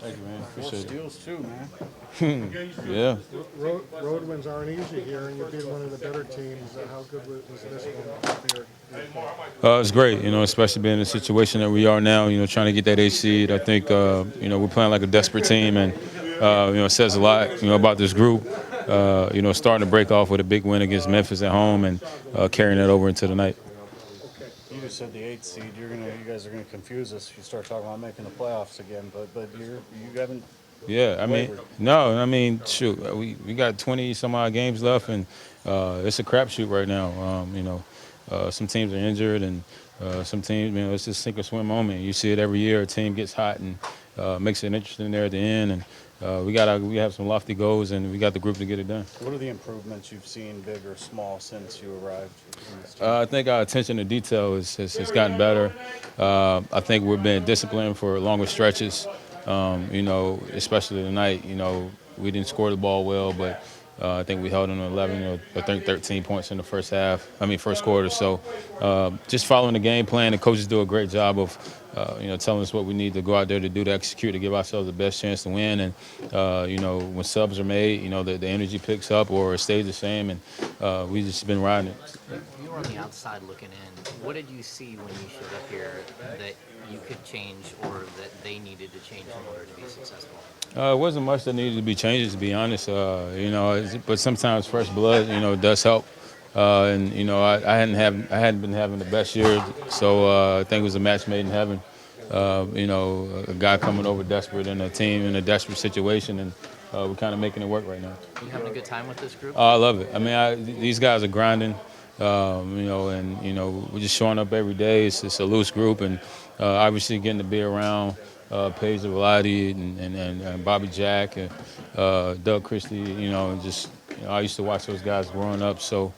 Thank you, man. Appreciate it. Steals too, man. Yeah. Road wins aren't easy here, and you beat one of the better teams. How good was this one for It's great, especially being in the situation that we are now, trying to get that 8 seed. I think, we're playing like a desperate team, and, it says a lot, about this group. Starting to break off with a big win against Memphis at home and carrying that over into the night. You just said the 8th seed. You guys are gonna confuse us if you start talking about making the playoffs again. But you haven't. Yeah, shoot, we got 20 some odd games left, and it's a crapshoot right now. Some teams are injured, and some teams, it's just sink or swim moment. You see it every year. A team gets hot and makes it interesting there at the end, and we have some lofty goals, and we got the group to get it done. What are the improvements you've seen, big or small, since you arrived? I think our attention to detail has gotten better. I think we've been disciplined for longer stretches. Especially tonight, we didn't score the ball well, but I think we held them to 11 or I think 13 points in the first quarter. So just following the game plan, the coaches do a great job of, telling us what we need to go out there to do to execute, to give ourselves the best chance to win. And, when subs are made, the energy picks up or it stays the same, and we just been riding it. You were on the outside looking in. What did you see when you showed up here that you could change or that they needed to change in order to be successful? It wasn't much that needed to be changed, to be honest. But sometimes fresh blood, does help. I hadn't been having the best year, so I think it was a match made in heaven. A guy coming over desperate and a team in a desperate situation, and we're kind of making it work right now. Are you having a good time with this group? I love it. These guys are grinding, we're just showing up every day. It's a loose group, and obviously getting to be around Paige Velati and Bobby Jack and Doug Christie, I used to watch those guys growing up, so,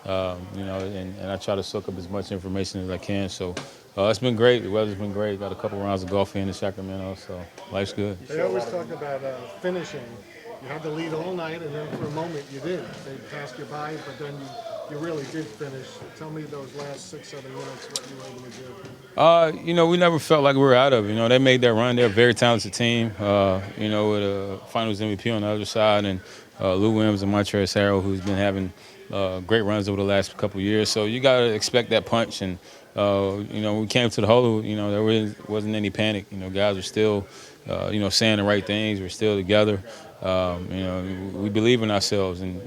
and I try to soak up as much information as I can. So it's been great. The weather's been great. Got a couple rounds of golf in Sacramento, so life's good. They always talk about finishing. You had the lead all night, and then for a moment you did. They passed you by, but then you really did finish. Tell me those last 6-7 minutes, what you were able to do. We never felt like we were out of it. They made that run. They're a very talented team, with a finals MVP on the other side, and Lou Williams and Montrezl Harrell, who's been having great runs over the last couple of years. So you got to expect that punch. And, we came to the hole, there wasn't any panic. Guys were still, saying the right things. We're still together. We believe in ourselves, and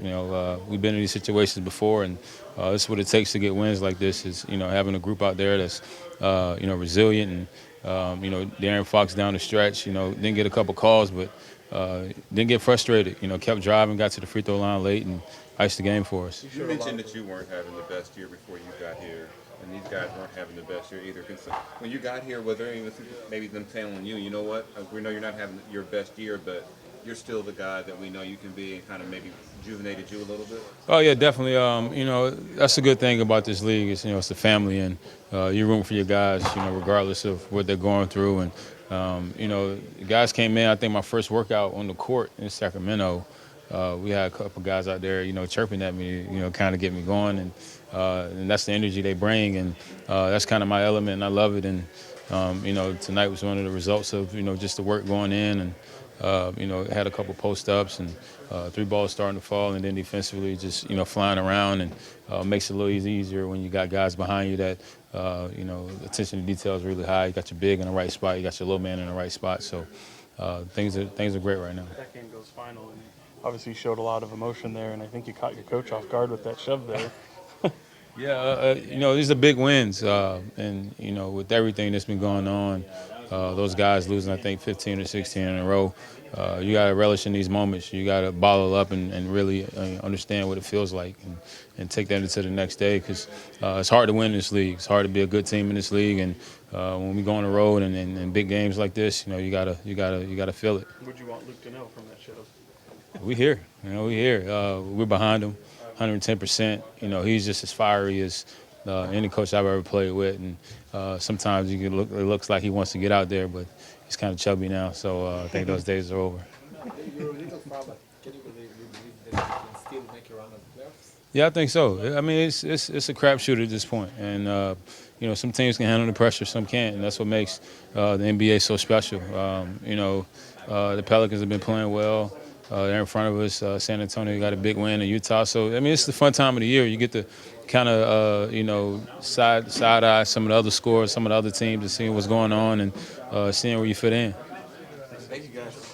we've been in these situations before, and this is what it takes to get wins like this. Is having a group out there that's resilient, and De'Aaron Fox down the stretch. Didn't get a couple calls, but didn't get frustrated. Kept driving, got to the free throw line late, and iced the game for us. You mentioned that you weren't having the best year before you got here, and these guys weren't having the best year either. When you got here, was there maybe them telling you, you know what, we know you're not having your best year, but you're still the guy that we know you can be, and kind of maybe rejuvenated you a little bit? Oh yeah, definitely. That's the good thing about this league is it's a family, and you're rooting for your guys, regardless of what they're going through. And the guys came in. I think my first workout on the court in Sacramento, we had a couple guys out there, chirping at me, kind of get me going, and that's the energy they bring, and that's kind of my element, and I love it. And tonight was one of the results of just the work going in, and had a couple post-ups and 3 balls starting to fall, and then defensively just, flying around, and makes it a little easier when you got guys behind you that, attention to detail is really high. You got your big in the right spot. You got your little man in the right spot. So things are great right now. That game goes final, and obviously you showed a lot of emotion there, and I think you caught your coach off guard with that shove there. Yeah, these are big wins, and, with everything that's been going on, those guys losing, I think, 15 or 16 in a row, you got to relish in these moments. You got to bottle up and really understand what it feels like and take that into the next day, because it's hard to win in this league. It's hard to be a good team in this league, and when we go on the road and big games like this, you gotta feel it. Would you want Luke to know from that shove? We here, we're behind him, 110%. He's just as fiery as any coach I've ever played with, and sometimes it looks like he wants to get out there, but he's kind of chubby now, so I think those days are over. You're a little far, but can you believe that you can still make a run at the playoffs? Yeah, I think so. I mean, it's a crapshoot at this point, and you know, some teams can handle the pressure, some can't, and that's what makes the NBA so special. You know, the Pelicans have been playing well. They're in front of us. San Antonio got a big win in Utah, so I mean, it's the fun time of the year. You get to kind of you know side eye some of the other scores, some of the other teams, and seeing what's going on and seeing where you fit in. Thank you guys.